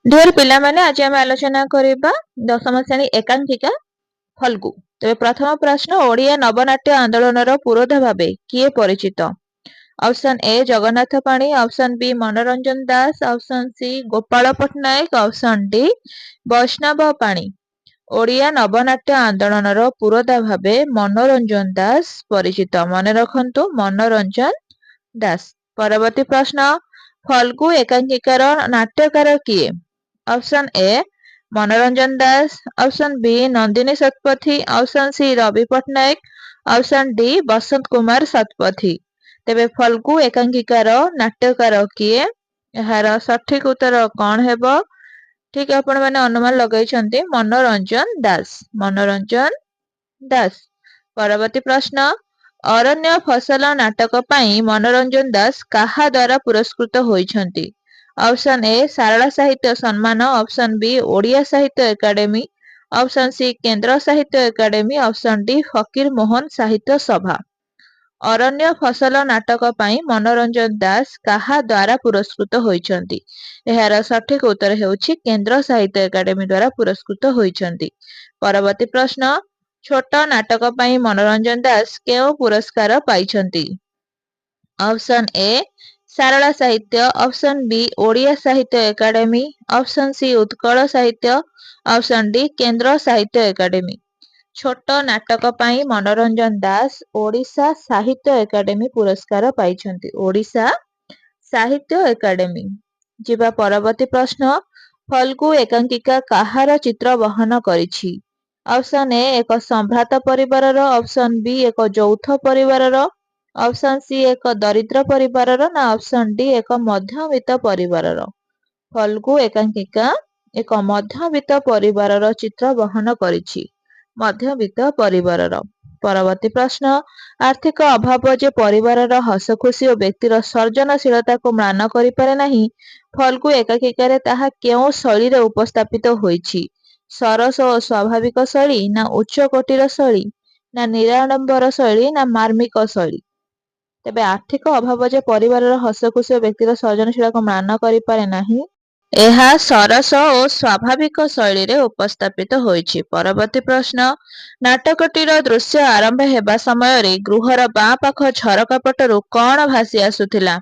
ढेर पिला माने आज आम आलोचना करिबा दशम श्रेणी एकांकिका फल्गु। तेबे प्रथम प्रश्न ओडिया नवनाट्य आंदोलन पुरोधा भावे किए परिचित? ऑप्शन ए जगन्नाथ पाणी, option B Manoranjan Das, option C Gopal Pattnaik, option D Vaishnav Pani. Odia नवनाट्य आंदोलन पुरोधा भावे मनोरंजन दास परिचित। मन रखंतु मनोरंजन दास। परवर्ती प्रश्न फल्गु एकांकिकार नाट्यकार किए? Option A Manoranjan Das, option B Nandini Satpathy, option C Ravi Pattnaik, option D Basant Kumar Satpathy. तेबे फल्गु एकांकिकार नाट्यकार किए? यार सठिक उत्तर कौन हेबो? ठीक आपण माने अनुमान लगाइछन्ते मनोरंजन दास। मनोरंजन दास। परवर्ती प्रश्न अरण्य फसल नाटक पाई मनोरंजन दास काहा द्वारा पुरस्कृत होइछन्ति? ऑप्शन ए सारला साहित्य सम्मान, ऑप्शन बी ओडिया साहित्य एकाडेमी, ऑप्शन सी केंद्र साहित्य एकाडेमी, ऑप्शन डी फकीर मोहन साहित्य सभा। अरण्य फसल नाटक पाई मनोरंजन दास काहा द्वारा पुरस्कृत होइछन्ति? एहार सठिक उत्तर हेउछि केंद्र साहित्य एकाडेमी द्वारा पुरस्कृत होइछन्ति। परवर्ती प्रश्न छोट नाटक पाई मनोरंजन दास केउ पुरस्कार पाइछन्ति? ऑप्शन ए सारला साहित्य, ऑप्शन बी ओडिया साहित्य एकाडेमी, ऑप्शन सी उत्कल साहित्य, ऑप्शन डी केंद्र साहित्य एकाडेमी। छोट नाटक पाई मनोरंजन दास ओडिशा साहित्य एकाडेमी पुरस्कार पाइछन्ति। ओडिशा साहित्य एकाडेमी। जिबा परवर्ती प्रश्न फल्गु एकांकिका काहार चित्र बहन करिछि? ऑप्शन ए एक सम्भ्रात परिवारर, ऑप्शन बी एक यौथ परिवारर, ऑप्शन सी एक दरिद्र परिवारर ना ऑप्शन डी एक मध्यवित्त परिवारर। फल्गु एकांकिका एक मध्यवित्त परिवारर चित्र बहन करिछि। मध्यवित्त परिवारर। परवर्ती प्रश्न आर्थिक अभाव जे परिवारर हसखुशी और व्यक्तिर सर्जनशीलता को म्लान करि पारे नाही, फल्गु एकांकिकारे ताहा केउ शैली रे उपस्थापित होइछि? सरस और स्वाभाविक शैली ना उच्च कोटिर शैली ना निराडंबर शैली ना मार्मिक शैली? तेबे आर्थिक अभाव जे परिवारर हसखुशी और व्यक्तिर सर्जनशीलता को म्लान करि पारे नाही, ଏହା ସରସ ଓ ସ୍ୱାଭାବିକ ଶୈଳୀରେ ଉପସ୍ଥାପିତ ହୋଇଛି। ପରବର୍ତ୍ତୀ ପ୍ରଶ୍ନ ନାଟକଟିର ଦୃଶ୍ୟ ଆରମ୍ଭ ହେବା ସମୟରେ ଗୃହର ବାଁ ପାଖ ଝରକା ପଟରୁ କଣ ଭାସି ଆସୁଥିଲା?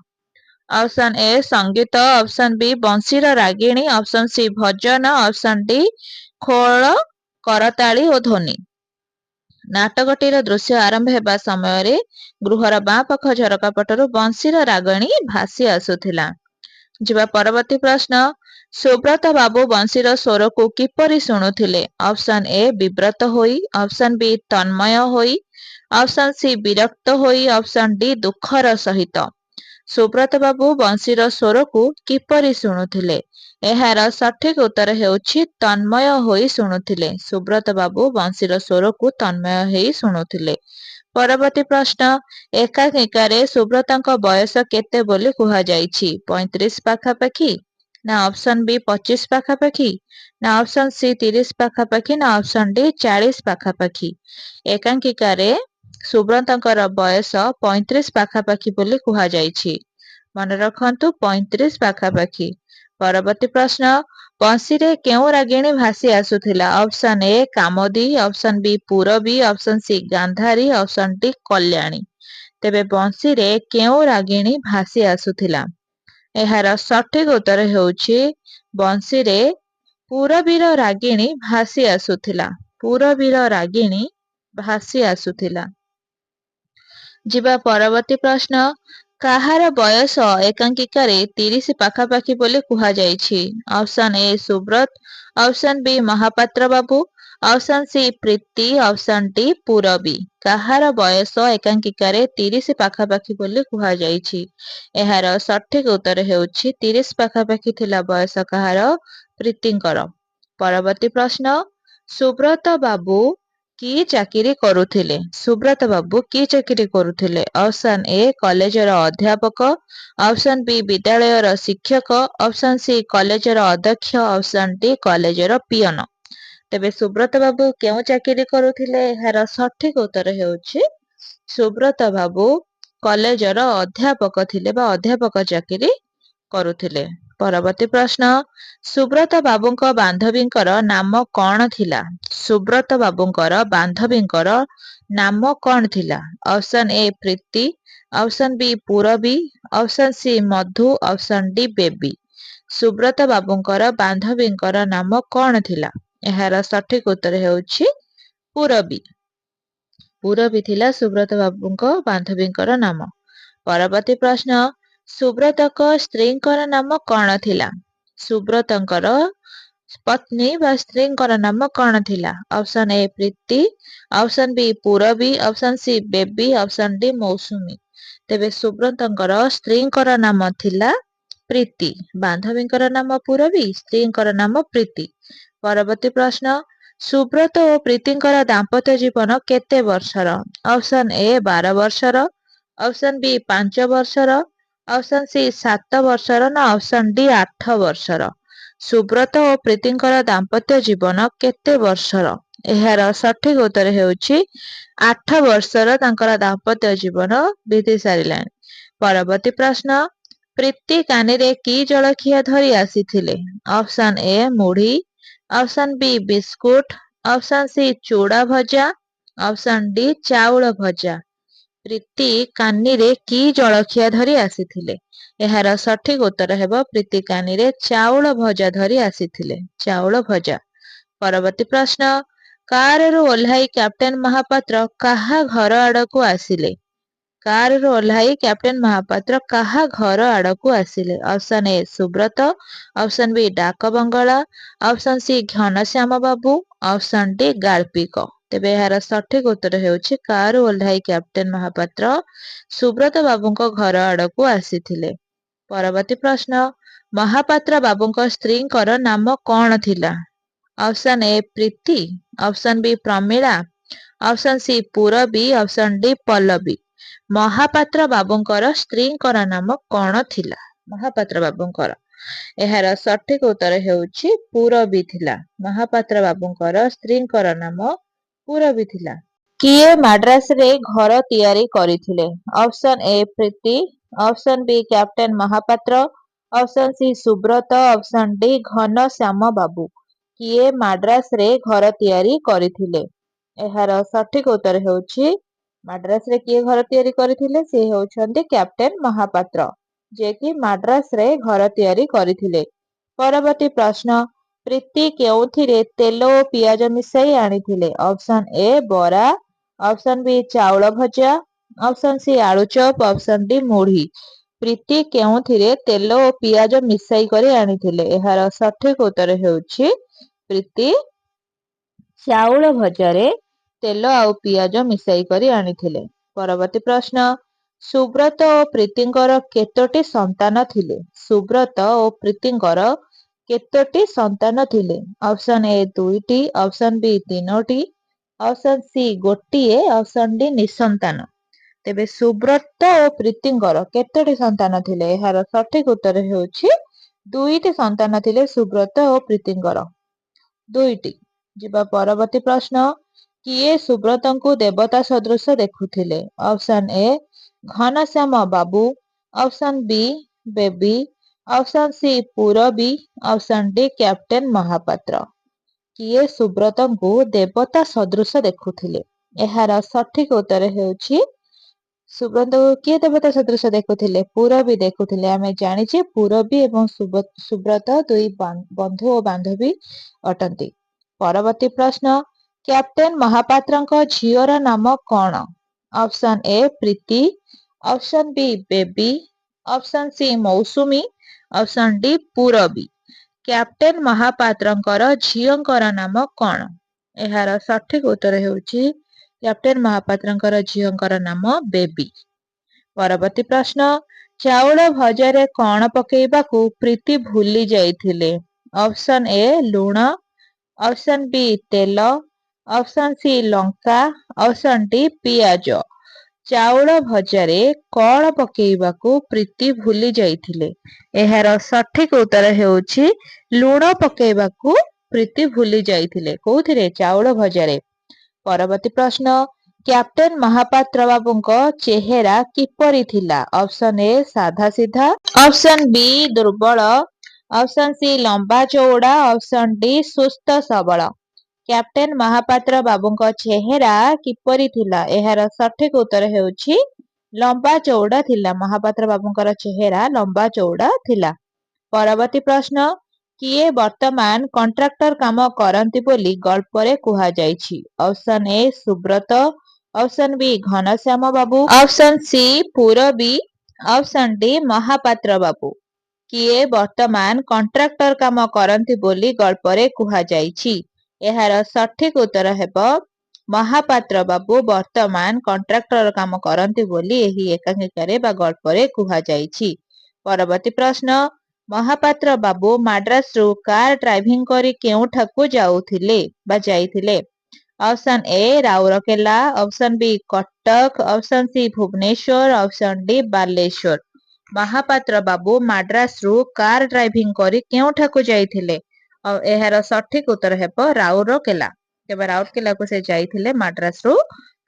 ଅପସନ ଏ ସଙ୍ଗୀତ, ଅପସନ ବି ବଂଶୀର ରାଗିଣୀ, ଅପସନ ସି ଭଜନ, ଅପସନ ଡି ଖୋଳ କରତାଳି ଓ ଧ୍ୱନି। ନାଟକଟିର ଦୃଶ୍ୟ ଆରମ୍ଭ ହେବା ସମୟରେ ଗୃହର ବାଁ ପାଖ ଝରକା ପଟରୁ ବଂଶୀର ରାଗିଣୀ ଭାସି ଆସୁଥିଲା। ଯିବା ପରବର୍ତ୍ତୀ ପ୍ରଶ୍ନ ସୁବ୍ରତ ବାବୁ ବଂଶୀର ସ୍ୱରକୁ କିପରି ଶୁଣୁଥିଲେ? ଅପସନ ଏ ବିବ୍ରତ ହୋଇ, ଅପସନ ବି ତନ୍ମୟ ହୋଇ, ଅପସନ ସି ବିରକ୍ତ ହୋଇ, ଅପସନ ଡି ଦୁଃଖର ସହିତ। ସୁବ୍ରତ ବାବୁ ବଂଶୀର ସ୍ୱରକୁ କିପରି ଶୁଣୁଥିଲେ? ଏହାର ସଠିକ ଉତ୍ତର ହେଉଛି ତନ୍ମୟ ହୋଇ ଶୁଣୁଥିଲେ। ସୁବ୍ରତ ବାବୁ ବଂଶୀର ସ୍ୱରକୁ ତନ୍ମୟ ହୋଇ ଶୁଣୁଥିଲେ। ପରବର୍ତ୍ତୀ ପ୍ରଶ୍ନ ଏକାଙ୍କିକାରେ ସୁବ୍ରତଙ୍କ ବୟସ କେତେ ବୋଲି କୁହାଯାଇଛି? 35 ପାଖାପାଖି ନା ଅପସନ ବି 25 ପାଖାପାଖି ନା ଅପସନ ସି 30 ପାଖାପାଖି ନା ଅପସନ ଡି 40 ପାଖାପାଖି। ଏକାଙ୍କିକାରେ ସୁବ୍ରତଙ୍କର ବୟସ 35 ପାଖାପାଖି ବୋଲି କୁହାଯାଇଛି। ମନେ ରଖନ୍ତୁ 35 ପାଖାପାଖି। ପରବର୍ତ୍ତୀ ପ୍ରଶ୍ନ ବଂଶୀରେ କେଉଁ ରାଗିଣୀ ଭାସି ଆସୁଥିଲା? Option A Kamodi, option B Purabi, option C Gandhari, option D Kalyani. ତେବେ ବଂଶୀରେ କେଉଁ ରାଗିଣୀ ଭାସି ଆସୁଥିଲା? ଏହାର ସଠିକ ଉତ୍ତର ହେଉଛି ବଂଶୀରେ ପୂରବୀର ରାଗିଣୀ ଭାସି ଆସୁଥିଲା। ପୂରବୀର ରାଗିଣୀ ଭାସି ଆସୁଥିଲା। ଯିବା ପରବର୍ତ୍ତୀ ପ୍ରଶ୍ନ କାହାର ବୟସ ଏକାଙ୍କିକାରେ 30 ପାଖାପାଖି ବୋଲି କୁହାଯାଇଛି? ଅପସନ ଏ ସୁବ୍ରତ, ଅପସନ ବି ମହାପାତ୍ର ବାବୁ, ଅପସନ ସି ପ୍ରୀତି, ଅପସନ ଡି ପୂରବୀ। କାହାର ବୟସ ଏକାଙ୍କିକାରେ 30 ପାଖାପାଖି ବୋଲି କୁହାଯାଇଛି? ଏହାର ସଠିକ ଉତ୍ତର ହେଉଛି 30 ପାଖାପାଖି ଥିଲା ବୟସ କାହାର? ପ୍ରୀତିଙ୍କର। ପରବର୍ତ୍ତୀ ପ୍ରଶ୍ନ ସୁବ୍ରତ ବାବୁ କି ଚାକିରି କରୁଥିଲେ? ସୁବ୍ରତ ବାବୁ କି ଚାକିରି କରୁଥିଲେ? ଅପସନ ଏ କଲେଜର ଅଧ୍ୟାପକ, ଅପସନ ବି ବିଦ୍ୟାଳୟର ଶିକ୍ଷକ, ଅପସନ ସି କଲେଜର ଅଧ୍ୟକ୍ଷ, ଅପସନ ଡି କଲେଜର ପିଅନ। ତେବେ ସୁବ୍ରତ ବାବୁ କେଉଁ ଚାକିରି କରୁଥିଲେ? ଏହାର ସଠିକ ଉତ୍ତର ହେଉଛି ସୁବ୍ରତ ବାବୁ କଲେଜର ଅଧ୍ୟାପକ ଥିଲେ ବା ଅଧ୍ୟାପକ ଚାକିରି କରୁଥିଲେ। परवर्ती प्रश्न सुब्रत बाबूଙ୍କ बांधवीଙ୍କର नाम कौन थिला? सुब्रत बाबूଙ୍କର बांधवीଙ୍କର नाम कौन थिला? Option A Preeti, option B Purabi, option C Madhu, option D Baby. Subrata बाबूଙ୍କର बांधवीଙ୍କର नाम कौन थिला? एहार सठिक उत्तर हेउछि पूरबी। पूरबी थिला सुब्रत बाबूଙ୍କ बांधवीଙ୍କର नाम। परवर्ती प्रश्न सुब्रतଙ୍କ ସ୍ତ୍ରୀଙ୍କର ନାମ କଣ ଥିଲା? ସୁବ୍ରତଙ୍କର ପତ୍ନୀ ବା ସ୍ତ୍ରୀଙ୍କର ନାମ କଣ ଥିଲା? Option A Preeti, option B Purabi, option C Baby, option D Mousumi. ତେବେ ସୁବ୍ରତଙ୍କର ସ୍ତ୍ରୀଙ୍କର ନାମ ଥିଲା ପ୍ରୀତି, ବାନ୍ଧବୀଙ୍କର ନାମ ପୂରବୀ, ସ୍ତ୍ରୀଙ୍କର ନାମ ପ୍ରୀତି। ପରବର୍ତ୍ତୀ ପ୍ରଶ୍ନ ସୁବ୍ରତ ଓ ପ୍ରୀତିଙ୍କର ଦାମ୍ପତ୍ୟ ଜୀବନ କେତେ ବର୍ଷର? ଅପସନ ଏ 12 ବର୍ଷର, ଅପସନ ବି 5 ବର୍ଷର, ଅପସନ ସି 7 ବର୍ଷର ନା ଅପସନ ଡି 8 ବର୍ଷର। ସୁବ୍ରତ ଓ ପ୍ରୀତିଙ୍କର ଦାମ୍ପତ୍ୟ ଜୀବନ କେତେ ବର୍ଷର? ଏହାର ସଠିକ ଉତ୍ତର ହେଉଛି 8 ବର୍ଷର ତାଙ୍କର ଦାମ୍ପତ୍ୟ ଜୀବନ ବିତି ସାରିଲାଣି। ପରବର୍ତ୍ତୀ ପ୍ରଶ୍ନ ପ୍ରୀତି କାନିରେ କି ଜଳଖିଆ ଧରି ଆସିଥିଲେ? ଅପସନ ଏ ମୁଢି, ଅପସନ ବି ବିସ୍କୁଟ, ଅପସନ ସି ଚୁଡା ଭଜା, ଅପସନ ଡି ଚାଉଳ ଭଜା। ପ୍ରୀତି କାନିରେ କି ଜଳଖିଆ ଧରି ଆସିଥିଲେ? ଏହାର ସଠିକ ଉତ୍ତର ହେବ ପ୍ରୀତି କାନିରେ ଚାଉଳ ଭଜା ଧରି ଆସିଥିଲେ, ଚାଉଳ ଭଜା। ପରବର୍ତ୍ତୀ ପ୍ରଶ୍ନ କାରରୁ ଓହ୍ଲାଇ କ୍ୟାପ୍ଟେନ ମହାପାତ୍ର କାହା ଘର ଆଡକୁ ଆସିଲେ? କାରରୁ ଓହ୍ଲାଇ କ୍ୟାପ୍ଟେନ ମହାପାତ୍ର କାହା ଘର ଆଡକୁ ଆସିଲେ? ଅପସନ ଏ ସୁବ୍ରତ, ଅପସନ ବି ଡାକ ବଙ୍ଗଳା, option C Ghanshyam Babu, option D ଗାଳ୍ପିକ। ତେବେ ଏହାର ସଠିକ ଉତ୍ତର ହେଉଛି କାରରୁ ଓହ୍ଲାଇ କ୍ୟାପ୍ଟେନ ମହାପାତ୍ର ସୁବ୍ରତ ବାବୁଙ୍କ ଘର ଆଡକୁ ଆସିଥିଲେ। ପରବର୍ତ୍ତୀ ପ୍ରଶ୍ନ ମହାପାତ୍ର ବାବୁଙ୍କ ସ୍ତ୍ରୀଙ୍କର ନାମ କଣ ଥିଲା? Option A Preeti, option B Pramila, option C Purabi, option D Pallabi. Mohapatra ବାବୁଙ୍କର ସ୍ତ୍ରୀଙ୍କର ନାମ କଣ ଥିଲା? ମହାପାତ୍ର ବାବୁଙ୍କର ଏହାର ସଠିକ ଉତ୍ତର ହେଉଛି ପୂରବୀ ଥିଲା। ମହାପାତ୍ର ବାବୁଙ୍କର ସ୍ତ୍ରୀଙ୍କର ନାମ ପୂରବୀ ଥିଲା। କିଏ ମାଡ୍ରାସରେ ଘର ତିଆରି କରିଥିଲେ? Option A Preeti, option B captain Mohapatra, option C Subrat, option D Ghanashyam Babu. କିଏ ମାଡ୍ରାସରେ ଘର ତିଆରି କରିଥିଲେ? ଏହାର ସଠିକ ଉତ୍ତର ହେଉଛି ମାଡ୍ରାସରେ କିଏ ଘର ତିଆରି କରିଥିଲେ? ସେ ହେଉଛନ୍ତି କ୍ୟାପ୍ଟେନ ମହାପାତ୍ର, ଯିଏକି ମାଡ୍ରାସରେ ଘର ତିଆରି କରିଥିଲେ। ପରବର୍ତ୍ତୀ ପ୍ରଶ୍ନ ପ୍ରୀତି କେଉଁଥିରେ ତେଲ ଓ ପିଆଜ ମିଶାଇ ଆଣିଥିଲେ? ଅପସନ ଏ ବରା, ଅପସନ ବି ଚାଉଳ ଭଜା, ଅପସନ ସି ଆଳୁଚପ, ଅପସନ ଡି ମୁଢି। ପ୍ରୀତି କେଉଁଥିରେ ତେଲ ଓ ପିଆଜ ମିଶାଇ କରି ଆଣିଥିଲେ? ଏହାର ସଠିକ ଉତ୍ତର ହେଉଛି ପ୍ରୀତି ଚାଉଳ ଭଜାରେ ତେଲ ଆଉ ପିଆଜ ମିଶାଇ କରି ଆଣିଥିଲେ। ପରବର୍ତ୍ତୀ ପ୍ରଶ୍ନ ସୁବ୍ରତ ଓ ପ୍ରୀତିଙ୍କର କେତୋଟି ସନ୍ତାନ ଥିଲେ? ସୁବ୍ରତ ଓ ପ୍ରୀତିଙ୍କର କେତୋଟି ସନ୍ତାନ ଥିଲେ? ଅପସନ ଏ 2ଟି, ଅପସନ ବି 3ଟି, ଅପସନ ସି ଗୋଟିଏ, ଅପସନ ଡି ନିଃସନ୍ତାନ। ତେବେ ସୁବ୍ରତ ଓ ପ୍ରୀତିଙ୍କର କେତୋଟି ସନ୍ତାନ ଥିଲେ? ଏହାର ସଠିକ ଉତ୍ତର ହେଉଛି 2ଟି ସନ୍ତାନ ଥିଲେ ସୁବ୍ରତ ଓ ପ୍ରୀତିଙ୍କର, 2ଟି। ଯିବା ପରବର୍ତ୍ତୀ ପ୍ରଶ୍ନ କିଏ ସୁବ୍ରତଙ୍କୁ ଦେବତା ସଦୃଶ ଦେଖୁଥିଲେ? Option A Ghanashyam Babu, option B Baby, option C Purabi, option D captain Mohapatra. କିଏ ସୁବ୍ରତଙ୍କୁ ଦେବତା ସଦୃଶ ଦେଖୁଥିଲେ? ଏହାର ସଠିକ ଉତ୍ତର ହେଉଛି ସୁବ୍ରତଙ୍କୁ କିଏ ଦେବତା ସଦୃଶ ଦେଖୁଥିଲେ? ପୂରବୀ ଦେଖୁଥିଲେ। ଆମେ ଜାଣିଛେ ପୂରବୀ ଏବଂ ସୁବ୍ରତ ଦୁଇ ବନ୍ଧୁ ଓ ବାନ୍ଧବୀ ଅଟନ୍ତି। ପରବର୍ତ୍ତୀ ପ୍ରଶ୍ନ କ୍ୟାପ୍ଟେନ ମହାପାତ୍ରଙ୍କ ଝିଅର ନାମ କଣ? Option A Preeti, option B Baby, option C Mousumi, option D Purabi. Captain ମହାପାତ୍ରଙ୍କର ଝିଅଙ୍କର ନାମ କଣ? ଏହାର ସଠିକ ଉତ୍ତର ହେଉଛି କ୍ୟାପ୍ଟେନ ମହାପାତ୍ରଙ୍କର ଝିଅଙ୍କର ନାମ ବେବି। ପରବର୍ତ୍ତୀ ପ୍ରଶ୍ନ ଚାଉଳ ଭଜାରେ କଣ ପକେଇବାକୁ ପ୍ରୀତି ଭୁଲି ଯାଇଥିଲେ? ଅପସନ ଏ ଲୁଣ, ଅପସନ ବି ତେଲ, ଅପସନ ସି ଲଙ୍କା, ଅପସନ ଡି ପିଆଜ। ଚାଉଳ ଭଜାରେ କଣ ପକେଇବାକୁ ପ୍ରୀତି ଭୁଲି ଯାଇଥିଲେ? ଏହାର ସଠିକ ଉତ୍ତର ହେଉଛି ଲୁଣ ପକେଇବାକୁ ପ୍ରୀତି ଭୁଲି ଯାଇଥିଲେ। କୋଉଥିରେ? ଚାଉଳ ଭଜାରେ। ପରବର୍ତ୍ତୀ ପ୍ରଶ୍ନ କ୍ୟାପ୍ଟେନ ମହାପାତ୍ର ବାବୁଙ୍କ ଚେହେରା କିପରି ଥିଲା? ଅପସନ ଏ ସାଧା ସିଧା, ଅପସନ ବି ଦୁର୍ବଳ, ऑप्शन सी लंबा चौड़ा, ऑप्शन डी सुस्थ सबल। कैप्टेन महापात्र बाबूଙ୍କ चेहरा किपरि थिला? एहार सठिक उत्तर हेउछि लंबा चौड़ा थिला। महापात्र बाबूଙ୍କର चेहरा लंबा चौड़ा थिला। परवर्ती प्रश्न किए वर्तमान कंट्राक्टर काम करंती बोली गल्परे कुहा जाइछि? Option A Subrat, option B Ghanashyam Babu, option C Purabi, option D Mohapatra बाबू। किए वर्तमान कंट्राक्टर काम करंती बोली गल्परे कुहा जाइछि? एहार सठिक उत्तर हेब महापात्र बाबू वर्तमान कंट्राक्टर काम करंती बोली एही एकांकिकारे बा गल्परे कुहा जाइछि। परवर्ती प्रश्न महापात्र बाबू माड्रासरू कार ड्राइविंग करी केउठाकू जाउथिले बा जाइथिले? Option A Rourkela, option B Cuttack, option C Bhubaneswar, option D Baleswar. Mohapatra Babu माड्रासरू कार ड्राइविंग करी केउठाकू जाइथिले? एहार सठिक उत्तर हेब राउरकेला। तेबे राउरकेला को से जाइथिले माड्रासरू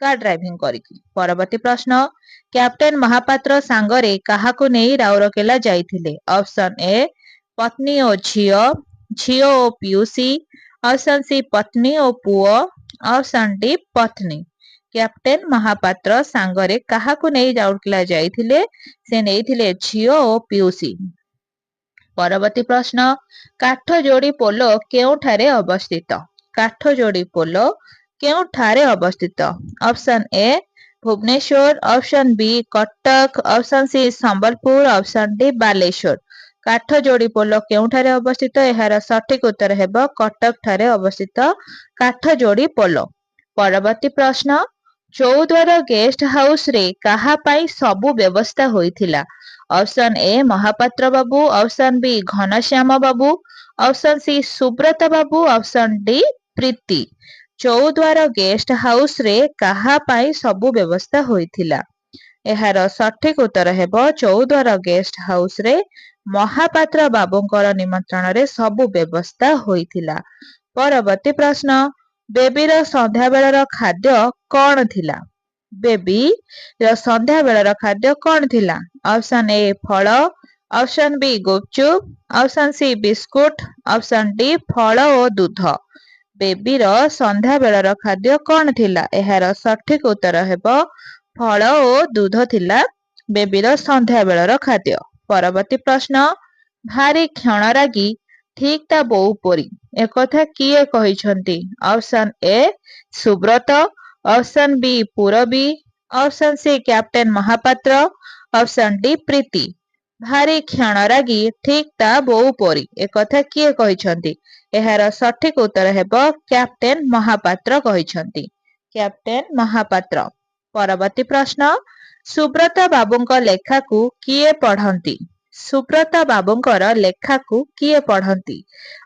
कार ड्राइविंग करिकी। परवर्ती प्रश्न कैप्टेन महापात्र सांगरे काहाकू नेई राउरकेला जाइथिले? ऑप्शन ए पत्नी ओ झियो, झियो ओ पियूसी, ऑप्शन सी पत्नी ओ पुओ, ऑप्शन डी पत्नी। कैप्टेन महापात्र सांगरे काहाकू नेई राउरकेला जाइथिले? से नेइथिले झियो ओ पियूसी। परवर्ती प्रश्न काठजोड़ी पोलो केउठारे अवस्थित? काठजोड़ी पोलो केउठारे अवस्थित? Option A Bhubaneswar, option B Cuttack, option C Sambalpur, option D Baleswar. Kathajodi पोलो केउठारे अवस्थित? एहार सठिक उत्तर हेब कटक ठारे अवस्थित काठजोड़ी पोलो। परवर्ती प्रश्न चौद्वार गेस्ट हाउस रे काहा पाई सबु व्यवस्था होइथिला? Option A Mohapatra Babu, option B Ghanashyam Babu, option C Subrat Babu, option D Preeti. Choudwar guest house रे काहा पाई सबु व्यवस्था होइथिला? एहार सठिक उत्तर हेब चौद्वार गेस्ट हाउस रे महापात्र बाबूଙ୍କର निमंत्रण रे सबु व्यवस्था होइथिला। परवर्ती प्रश्न बेबीर संध्या बेलर खाद्य कौन थिला? बेबी ର ସନ୍ଧ୍ୟା ବେଳର ଖାଦ୍ୟ କଣ ଥିଲା? ऑप्शन ए फल, option B gupchup, option C biscuit, option D फल ओ दूध। बेबी ର ସନ୍ଧ୍ୟା ବେଳର ଖାଦ୍ୟ କଣ ଥିଲା? ଏହାର ସଠିକ ଉତ୍ତର ହେବ ଫଳ ଓ दूध ଥିଲା ବେବିର ସନ୍ଧ୍ୟା ବେଳର ଖାଦ୍ୟ। परवर्ती प्रश्न भारी क्षणरागी ठीक ता बोऊ परी एकथा किए कहिसंती? Option A Subrat, option B Purabi, option C captain Mohapatra, option D Preeti. भारी क्षणरागी ठीक ता बोऊ परी एकथा किए कहिसंती? एहार सठिक उत्तर हेब कैप्टेन महापात्र कहिसंती। कैप्टेन महापात्र। परवर्ती प्रश्न सुब्रत बाबूଙ୍କ ଲେଖାକୁ କିଏ ପଢନ୍ତି? सुब्रत बाबूଙ୍କର ଲେଖାକୁ କିଏ ପଢନ୍ତି?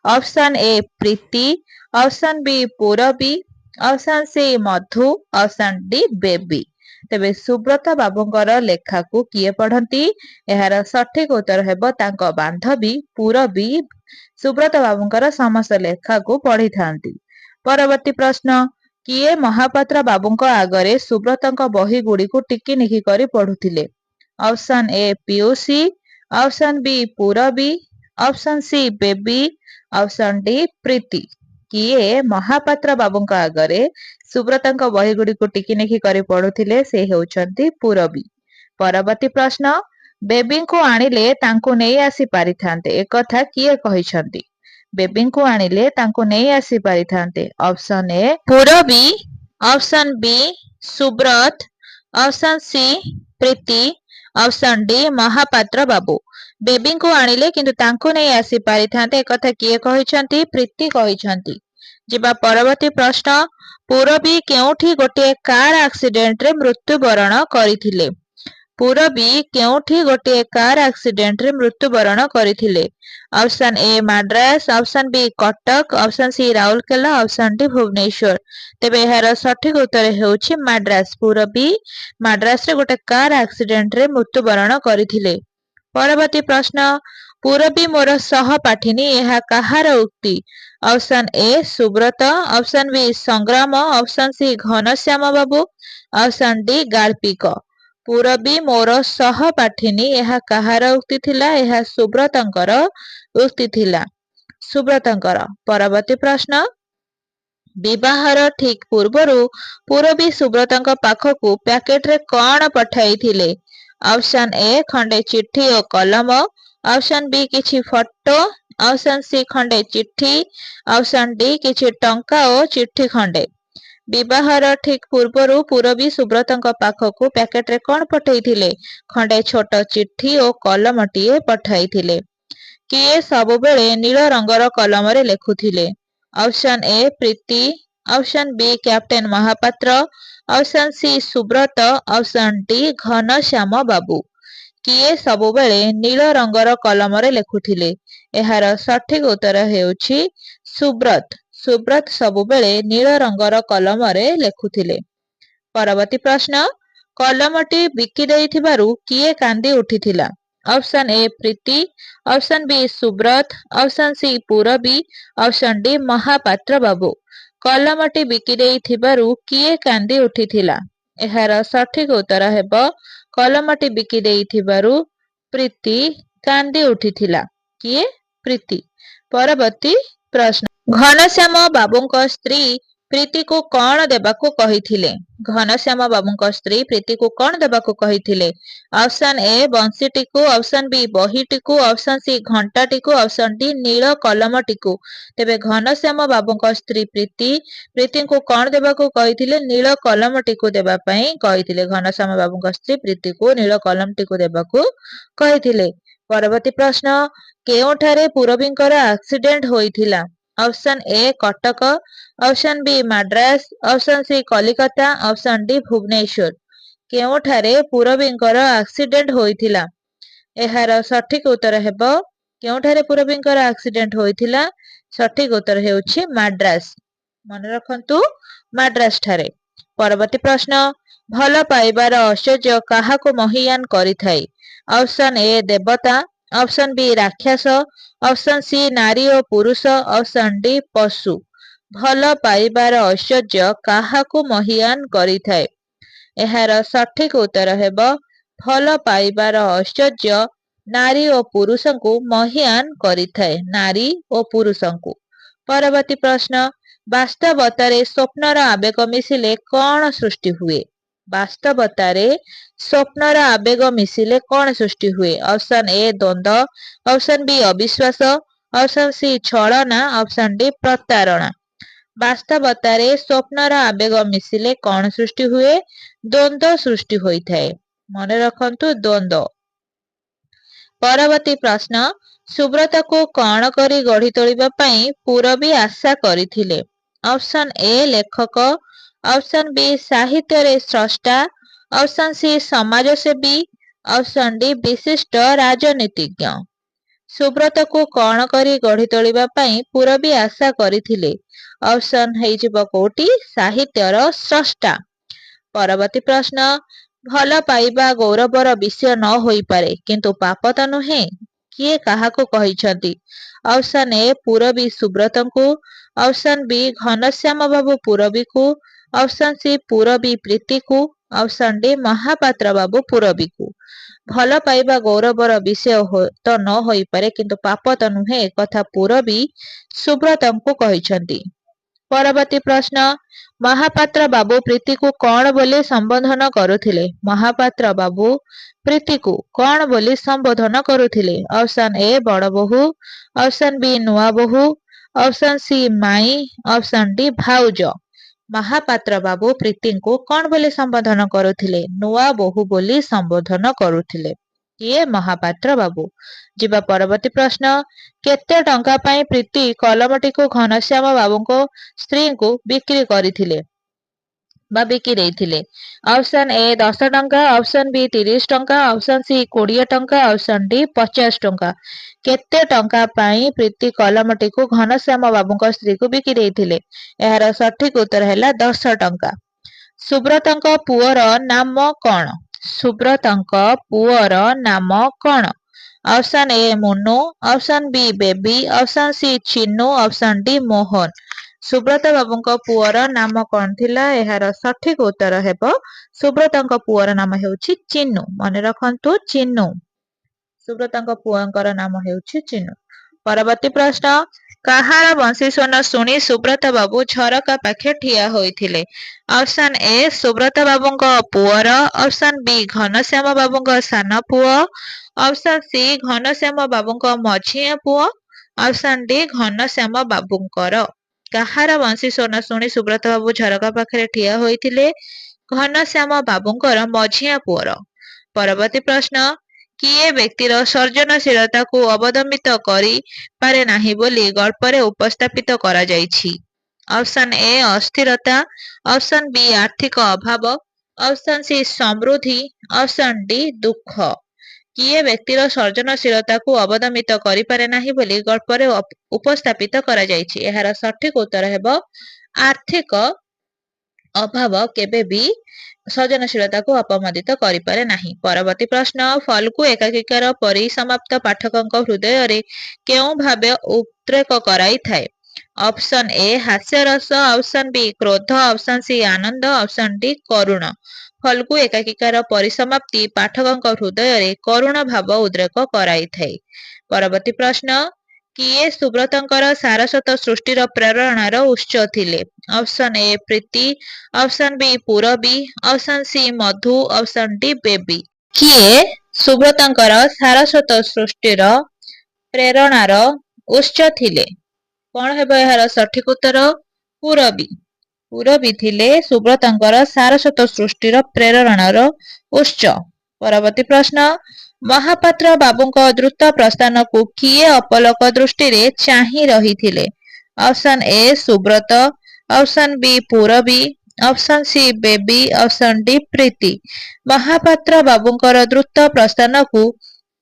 Option A Preeti, option B Purabi, option C Madhu, option D Baby. तेबे सुब्रत बाबूଙ୍କର ଲେଖାକୁ କିଏ ପଢନ୍ତି? ଏହାର ସଠିକ ଉତ୍ତର ହେବ ତାଙ୍କ ବାନ୍ଧବୀ ପୂରବୀ ସୁବ୍ରତ ବାବୁଙ୍କର ସମସ୍ତ ଲେଖାକୁ ପଢିଥାନ୍ତି। ପରବର୍ତ୍ତୀ ପ୍ରଶ୍ନ କିଏ ମହାପାତ୍ର ବାବୁଙ୍କ ଆଗରେ ସୁବ୍ରତଙ୍କ ବହି ଗୁଡ଼ିକୁ ଟିକିନିଖି କରି ପଢୁଥିଲେ? ऑप्शन ए ପିୟୁସି, option B Purabi, option C Baby, option D Preeti. କିଏ ମହାପାତ୍ର ବାବୁଙ୍କ ଆଗରେ ସୁବ୍ରତଙ୍କ ବହି ଗୁଡ଼ିକୁ ଟିକିନିଖି କରି ପଢୁଥିଲେ? ସେ ହେଉଛନ୍ତି ପୂରବୀ। ପରବର୍ତ୍ତୀ ପ୍ରଶ୍ନ ବେବିଙ୍କୁ ଆଣିଲେ ତାଙ୍କୁ ନେଇ ଆସି ପାରିଥାନ୍ତେ ଏକଥା କିଏ କହିଛନ୍ତି? ବେବିଙ୍କୁ ଆଣିଲେ ତାଙ୍କୁ ନେଇ ଆସି ପାରିଥାନ୍ତେ। Option A Purabi, option B Subrat, option C Preeti, option D Mohapatra Babu. बेबीଙ୍କୁ ଆଣିଲେ କିନ୍ତୁ ତାଙ୍କୁ ନେଇ ଆସି ପାରିଥାନ୍ତେ ଏକଥା କିଏ କହିଛନ୍ତି? ପ୍ରୀତି କହିଛନ୍ତି। ଯିବା ପରବର୍ତ୍ତୀ ପ୍ରଶ୍ନ ପୂରବୀ କେଉଁଠି ଗୋଟିଏ କାର ଆକ୍ସିଡେଣ୍ଟରେ ମୃତ୍ୟୁବରଣ କରିଥିଲେ? ପୂରବୀ କେଉଁଠି ଗୋଟିଏ କାର ଆକ୍ସିଡେଣ୍ଟରେ ମୃତ୍ୟୁବରଣ କରିଥିଲେ? Option A Madras, option B Cuttack, option C Rourkela, option D Bhubaneswar. ତେବେ ଏହାର ସଠିକ ଉତ୍ତର ହେଉଛି ମାଡ୍ରାସ। ପୂରବୀ ମାଡ୍ରାସରେ ଗୋଟେ କାର ଆକ୍ସିଡେଣ୍ଟରେ ମୃତ୍ୟୁବରଣ କରିଥିଲେ। ପରବର୍ତ୍ତୀ ପ୍ରଶ୍ନ ପୂରବୀ ମୋର ସହପାଠିନୀ ଏହା କାହାର ଉକ୍ତି? Option A Subrat, option B Sangram, option C Ghanashyam Babu, option D गार्पिक। ପୂରବୀ ମୋର ସହପାଠିନୀ ଏହା କାହାର ଉକ୍ତି ଥିଲା? ଏହା ସୁବ୍ରତଙ୍କର ଉକ୍ତି ଥିଲା ସୁବ୍ରତଙ୍କର। ପରବର୍ତ୍ତୀ ପ୍ରଶ୍ନ, ବିବାହର ଠିକ୍ ପୂର୍ବରୁ ପୂରବୀ ସୁବ୍ରତଙ୍କ ପାଖକୁ ପ୍ୟାକେଟରେ କଣ ପଠାଇଥିଲେ? ଅପସନ୍ ଏ ଖଣ୍ଡେ ଚିଠି ଓ କଲମ, ଅପସନ୍ ବି କିଛି ଫଟୋ, ଅପସନ୍ ସି ଖଣ୍ଡେ ଚିଠି, ଅପସନ୍ ଡି କିଛି ଟଙ୍କା ଓ ଚିଠି ଖଣ୍ଡେ। ବିବାହର ଠିକ୍ ପୂର୍ବରୁ ପୂରବୀ ସୁବ୍ରତଙ୍କ ପାଖକୁ ପ୍ୟାକେଟରେ କଣ ପଠାଇଥିଲେ? ଖଣ୍ଡେ ଛୋଟ ଚିଠି ଓ କଲମଟିଏ ପଠାଇଥିଲେ। କିଏ ସବୁବେଳେ ନୀଳ ରଙ୍ଗର କଲମରେ ଲେଖୁଥିଲେ? Option A Preeti, option B captain Mohapatra, option C Subrat, option D Ghanashyam Babu. କିଏ ସବୁବେଳେ ନୀଳ ରଙ୍ଗର କଲମରେ ଲେଖୁଥିଲେ? ଏହାର ସଠିକ୍ ଉତ୍ତର ହେଉଛି ସୁବ୍ରତ। ସୁବ୍ରତ ସବୁବେଳେ ନୀଳ ରଙ୍ଗର କଲମରେ ଲେଖୁଥିଲେ। ପରବର୍ତ୍ତୀ ପ୍ରଶ୍ନ, କଲମଟି ବିକି ଦେଇଥିବାରୁ କିଏ କାନ୍ଦି ଉଠିଥିଲା? Option A Preeti, option B Subrat, option C Purabi, option D Mohapatra Babu. କଲମଟି ବିକି ଦେଇଥିବାରୁ କିଏ କାନ୍ଦି ଉଠିଥିଲା? ଏହାର ସଠିକ୍ ଉତ୍ତର ହେବ କଲମଟି ବିକି ଦେଇଥିବାରୁ ପ୍ରୀତି କାନ୍ଦି ଉଠିଥିଲା। କିଏ? ପ୍ରୀତି। ପରବର୍ତ୍ତୀ ପ୍ରଶ୍ନ, ଘନଶ୍ୟାମ ବାବୁଙ୍କ ସ୍ତ୍ରୀ ପ୍ରୀତିକୁ କଣ ଦେବାକୁ କହିଥିଲେ? ଘନଶ୍ୟାମ ବାବୁଙ୍କ ସ୍ତ୍ରୀ ପ୍ରୀତିକୁ କଣ ଦେବାକୁ କହିଥିଲେ? ଅପସନ୍ ଏ ବଂଶୀଟିକୁ, ଅପସନ୍ ବି ବହିଟିକୁ, ଅପସନ୍ ସି ଘଣ୍ଟାଟିକୁ, ଅପସନ୍ ଡି ନୀଳ କଲମଟିକୁ। ତେବେ ଘନଶ୍ୟାମ ବାବୁଙ୍କ ସ୍ତ୍ରୀ ପ୍ରୀତି ପ୍ରୀତିଙ୍କୁ କଣ ଦେବାକୁ କହିଥିଲେ? ନୀଳ କଲମଟିକୁ ଦେବା ପାଇଁ କହିଥିଲେ। ଘନଶ୍ୟାମ ବାବୁଙ୍କ ସ୍ତ୍ରୀ ପ୍ରୀତିକୁ ନୀଳ କଲମଟିକୁ ଦେବାକୁ କହିଥିଲେ। ପରବର୍ତ୍ତୀ ପ୍ରଶ୍ନ, କେଉଁଠାରେ ପୂରବୀଙ୍କର ଆକ୍ସିଡେଣ୍ଟ ହୋଇଥିଲା? Option A Cuttack, option B Madras, option C Calcutta, option D Bhubaneswar. କେଉଁଠାରେ ପୂରବୀଙ୍କର ଆକ୍ସିଡେଣ୍ଟ ହୋଇଥିଲା? ଏହାର ସଠିକ୍ ଉତ୍ତର ହେବ କେଉଁଠାରେ ପୂରବୀଙ୍କର ଆକ୍ସିଡେଣ୍ଟ ହୋଇଥିଲା? ସଠିକ୍ ଉତ୍ତର ହେଉଛି ମାଡ୍ରାସ। ମନେ ରଖନ୍ତୁ, ମାଡ୍ରାସ ଠାରେ। ପରବର୍ତ୍ତୀ ପ୍ରଶ୍ନ, ଭଲ ପାଇବାର ଐଶ୍ୱର୍ଯ୍ୟ କାହାକୁ ମହୀୟାନ କରିଥାଏ? ଅପସନ୍ ଏ ଦେବତା, ଅପସନ୍ ବି ରାକ୍ଷସ, ଅପସନ୍ ସି ନାରୀ ଓ ପୁରୁଷ, ଅପସନ୍ ଡି ପଶୁ। ଭଲ ପାଇବାର ଐଶ୍ୱର୍ଯ୍ୟ କାହାକୁ ମହୀୟାନ କରିଥାଏ? ଏହାର ସଠିକ୍ ଉତ୍ତର ହେବ ଭଲ ପାଇବାର ଐଶ୍ୱର୍ଯ୍ୟ ନାରୀ ଓ ପୁରୁଷଙ୍କୁ ମହୀୟାନ କରିଥାଏ। ନାରୀ ଓ ପୁରୁଷଙ୍କୁ। ପରବର୍ତ୍ତୀ ପ୍ରଶ୍ନ, ବାସ୍ତବତାରେ ସ୍ୱପ୍ନର ଆବେଗ ମିଶିଲେ କଣ ସୃଷ୍ଟି ହୁଏ? ବାସ୍ତବତାରେ ସ୍ୱପ୍ନର ଆବେଗ ମିଶିଲେ କଣ ସୃଷ୍ଟି ହୁଏ? ଅପସନ୍ ଏ ଦ୍ୱନ୍ଦ୍ୱ, ଅପସନ୍ ବି ଅବିଶ୍ୱାସ, ଅପସନ୍ ସି ଛଳନା, ଅପସନ୍ ଡି ପ୍ରତାରଣା। ବାସ୍ତବତାରେ ସ୍ୱପ୍ନର ଆବେଗ ମିଶିଲେ କଣ ସୃଷ୍ଟି ହୁଏ? ଦ୍ୱନ୍ଦ୍ୱ ସୃଷ୍ଟି ହୋଇଥାଏ। ମନେ ରଖନ୍ତୁ, ଦ୍ୱନ୍ଦ୍ୱ। ପରବର୍ତ୍ତୀ ପ୍ରଶ୍ନ, ସୁବ୍ରତକୁ କଣ କରି ଗଢ଼ି ତୋଳିବା ପାଇଁ ପୂରବୀ ଆଶା କରିଥିଲେ? ଅପସନ୍ ଏ ଲେଖକ, ଅପସନ୍ ବି ସାହିତ୍ୟରେ ସ୍ରଷ୍ଟା, ଅପସନ୍ ସି ସମାଜସେବୀ, ଅପସନ୍ ଡି ବିଶିଷ୍ଟ ରାଜନୀତିଜ୍ଞ। ସୁବ୍ରତକୁ କଣ କରି ଗଢ଼ି ତୋଳିବା ପାଇଁ ପୂରବୀ ଆଶା କରିଥିଲେ? ଅପସନ୍ ହେଇଯିବ କୋଉଠି? ସାହିତ୍ୟର ସ୍ରଷ୍ଟା। ପରବର୍ତ୍ତୀ ପ୍ରଶ୍ନ, ଭଲ ପାଇବା ଗୌରବର ବିଷୟ ନ ହୋଇପାରେ କିନ୍ତୁ ପାପ ତ ନୁହେଁ। କିଏ କାହାକୁ କହିଛନ୍ତି? ଅପସନ୍ ଏ ପୂରବୀ ସୁବ୍ରତଙ୍କୁ, ଅପସନ୍ ବି ଘନଶ୍ୟାମ ବାବୁ ପୂରବୀକୁ, ଅପସନ୍ ସି ପୂରବୀ ପ୍ରୀତିକୁ, ଅପସନ୍ ଡି ମହାପାତ୍ର ବାବୁ ପୂରବୀକୁ। ଭଲ ପାଇବା ଗୌରବର ବିଷୟ ତ ନ ହୋଇପାରେ କିନ୍ତୁ ପାପ ତ ନୁହେଁ, ଏକଥା ପୂରବୀ ସୁବ୍ରତଙ୍କୁ କହିଛନ୍ତି। ପରବର୍ତ୍ତୀ ପ୍ରଶ୍ନ, ମହାପାତ୍ର ବାବୁ ପ୍ରୀତିକୁ କଣ ବୋଲି ସମ୍ବୋଧନ କରୁଥିଲେ? ମହାପାତ୍ର ବାବୁ ପ୍ରୀତିକୁ କଣ ବୋଲି ସମ୍ବୋଧନ କରୁଥିଲେ? ଅପସନ୍ ଏ ବଡ଼ ବୋହୂ, ଅପସନ୍ ବି ନୂଆ ବୋହୂ, ଅପସନ୍ ସି ମାଇଁ, ଅପସନ୍ ଡି ଭାଉଜ। ମହାପାତ୍ର ବାବୁ ପ୍ରୀତିଙ୍କୁ କଣ ବୋଲି ସମ୍ବୋଧନ କରୁଥିଲେ? ନୂଆ ବୋହୂ ବୋଲି ସମ୍ବୋଧନ କରୁଥିଲେ। କିଏ? ମହାପାତ୍ର ବାବୁ। ଯିବା ପରବର୍ତ୍ତୀ ପ୍ରଶ୍ନ, କେତେ ଟଙ୍କା ପାଇଁ ପ୍ରୀତି କଲମଟିକୁ ଘନଶ୍ୟାମ ବାବୁଙ୍କ ସ୍ତ୍ରୀଙ୍କୁ ବିକ୍ରି କରିଥିଲେ ବା ବିକି ଦେଇଥିଲେ? ଅପସନ୍ ଏ 10 ଟଙ୍କା, ଅପସନ୍ ବି 30 ଟଙ୍କା, ଅପସନ୍ ସି 20 ଟଙ୍କା, ଅପସନ୍ ଡି 50 ଟଙ୍କା। କେତେ ଟଙ୍କା ପାଇଁ ପ୍ରୀତି କଲମଟିକୁ ଘନଶ୍ୟାମ ବାବୁଙ୍କ ସ୍ତ୍ରୀକୁ ବିକି ଦେଇଥିଲେ? ଏହାର ସଠିକ୍ ଉତ୍ତର ହେଲା 10 ଟଙ୍କା। ସୁବ୍ରତଙ୍କ ପୁଅର ନାମ କଣ? ସୁବ୍ରତଙ୍କ ପୁଅର ନାମ କଣ? Option A Munu, option B Baby, option C Chinu, option D Mohan. Subrata ବାବୁଙ୍କ ପୁଅର ନାମ କଣ ଥିଲା? ଏହାର ସଠିକ୍ ଉତ୍ତର ହେବ ସୁବ୍ରତଙ୍କ ପୁଅର ନାମ ହେଉଛି ଚିନୁ। ମନେ ରଖନ୍ତୁ, ଚିନୁ। ସୁବ୍ରତଙ୍କ ପୁଅଙ୍କର ନାମ ହେଉଛି ଚିନୁ। ପରବର୍ତ୍ତୀ ପ୍ରଶ୍ନ, କାହାର ବଂଶୀ ସ୍ୱନ ଶୁଣି ସୁବ୍ରତ ବାବୁ ଝରକା ପାଖେ ଠିଆ ହୋଇଥିଲେ? ଅପସନ୍ ଏ ସୁବ୍ରତ ବାବୁଙ୍କ ପୁଅର, ଅପସନ୍ ବି ଘନଶ୍ୟାମ ବାବୁଙ୍କ ସାନ ପୁଅ, ଅପସନ୍ ସି ଘନଶ୍ୟାମ ବାବୁଙ୍କ ମଝିଆ ପୁଅ, ଅପସନ୍ ଡି ଘନଶ୍ୟାମ ବାବୁଙ୍କର। କାହାର ବଂଶୀ ସ୍ୱନ ଶୁଣି ସୁବ୍ରତ ବାବୁ ଝରକା ପାଖରେ ଠିଆ ହୋଇଥିଲେ? ଘନଶ୍ୟାମ ବାବୁଙ୍କର ମଝିଆ ପୁଅର। ପରବର୍ତ୍ତୀ ପ୍ରଶ୍ନ, କିଏ ବ୍ୟକ୍ତିର ସୃଜନଶୀଳତାକୁ ଅବଦମିତ କରି ପାରେ ନାହିଁ ବୋଲି ଗଳ୍ପରେ ଉପସ୍ଥାପିତ କରାଯାଇଛି? ଅପସନ୍ ଏ ଅସ୍ଥିରତା, ଅପସନ୍ ବି ଆର୍ଥିକ ଅଭାବ, ଅପସନ୍ ସି ସମୃଦ୍ଧି, ଅପସନ୍ ଡି ଦୁଃଖ। କିଏ ବ୍ୟକ୍ତିର ସୃଜନଶୀଳତାକୁ ଅବଦମିତ କରିପାରେ ନାହିଁ ବୋଲି ଗଳ୍ପରେ ଉପସ୍ଥାପିତ କରାଯାଇଛି? ଏହାର ସଠିକ ଉତ୍ତର ହେବ ଆର୍ଥିକ ଅଭାବ କେବେ ବି ସୃଜନଶୀଳତାକୁ ଅପମାଦିତ କରିପାରେ ନାହିଁ। ପରବର୍ତ୍ତୀ ପ୍ରଶ୍ନ, ଫଲ୍ଗୁ ଏକାଙ୍କିକାର ପରିସମାପ୍ତ ପାଠକଙ୍କ ହୃଦୟରେ କେଉଁ ଭାବ ଉଦ୍ରେକ କରାଇଥାଏ? ଅପସନ୍ ଏ ହାସ୍ୟରସ, ଅପସନ୍ ବି କ୍ରୋଧ, ଅପସନ୍ ସି ଆନନ୍ଦ, ଅପସନ୍ ଡି କରୁଣ। ଫଲ୍ଗୁ ଏକାଙ୍କିକାର ପରିସମାପ୍ତି ପାଠକଙ୍କ ହୃଦୟରେ କରୁଣ ଭାବ ଉଦ୍ରେକ କରାଇଥାଏ। ପରବର୍ତ୍ତୀ ପ୍ରଶ୍ନ, କିଏ ସୁବ୍ରତଙ୍କର ସାରସ୍ୱତ ସୃଷ୍ଟିର ପ୍ରେରଣାର ଉତ୍ସ ଥିଲେ? Option A Preeti, option B Purabi, option C Madhu, option D Baby. କିଏ ସୁବ୍ରତଙ୍କର ସାରସ୍ୱତ ସୃଷ୍ଟିର ପ୍ରେରଣାର ଉତ୍ସ ଥିଲେ? କଣ ହେବ ଏହାର ସଠିକ ଉତ୍ତର? ପୂରବୀ। ପୂରବୀ ଥିଲେ ସୁବ୍ରତଙ୍କର ସାରସ୍ୱତ ସୃଷ୍ଟିର ପ୍ରେରଣାର ଉତ୍ସ। ପରବର୍ତ୍ତୀ ପ୍ରଶ୍ନ, ମହାପାତ୍ର ବାବୁଙ୍କ ଦ୍ରୁତ ପ୍ରସ୍ଥାନକୁ କିଏ ଅପଲକ ଦୃଷ୍ଟିରେ ଚାହିଁ ରହିଥିଲେ? Option A Subrat, option B Purabi, option C Baby, option D Preeti. Mohapatra ବାବୁଙ୍କର ଦ୍ରୁତ ପ୍ରସ୍ଥାନକୁ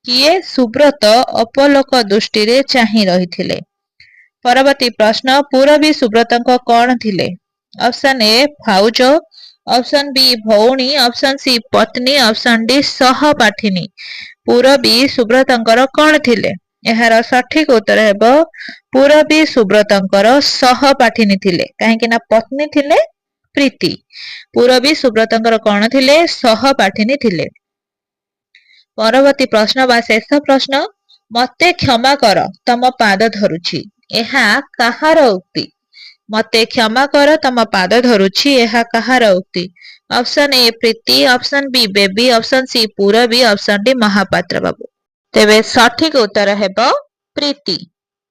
କିଏ ସୁବ୍ରତ ଅପଲୋକ ଦୃଷ୍ଟିରେ ଚାହିଁ ରହିଥିଲେ? ପରବର୍ତ୍ତୀ ପ୍ରଶ୍ନ, ପୂରବୀ ସୁବ୍ରତଙ୍କ କଣ ଥିଲେ? ଅପସନ୍ ଏ ଭାଉଜ, ଅପସନ୍ ବି ଭଉଣୀ, ଅପସନ୍ ସି ପତ୍ନୀ, ଅପସନ୍ ଡି ସହପାଠିନୀ। ପୂରବୀ ସୁବ୍ରତଙ୍କର କଣ ଥିଲେ? ଏହାର ସଠିକ ଉତ୍ତର ହେବ ପୂରବୀ ସୁବ୍ରତଙ୍କର ସହପାଠିନୀ ଥିଲେ। କାହିଁକି ନା ପତ୍ନୀ ଥିଲେ ପ୍ରୀତି। ପୂରବୀ ସୁବ୍ରତଙ୍କର କଣ ଥିଲେ? ସହପାଠିନୀ ଥିଲେ। ପରବର୍ତ୍ତୀ ପ୍ରଶ୍ନ ବା ଶେଷ ପ୍ରଶ୍ନ, ମତେ କ୍ଷମା କର ତମ ପାଦ ଧରୁଛି, ଏହା କାହାର ଉକ୍ତି? ମତେ କ୍ଷମା କର ତମ ପାଦ ଧରୁଛି, ଏହା କାହାର ଉକ୍ତି? Option A Preeti, option B Baby, option C Purabi, option D Mohapatra Babu. ତେବେ ସଠିକ ଉତ୍ତର ହେବ ପ୍ରୀତି।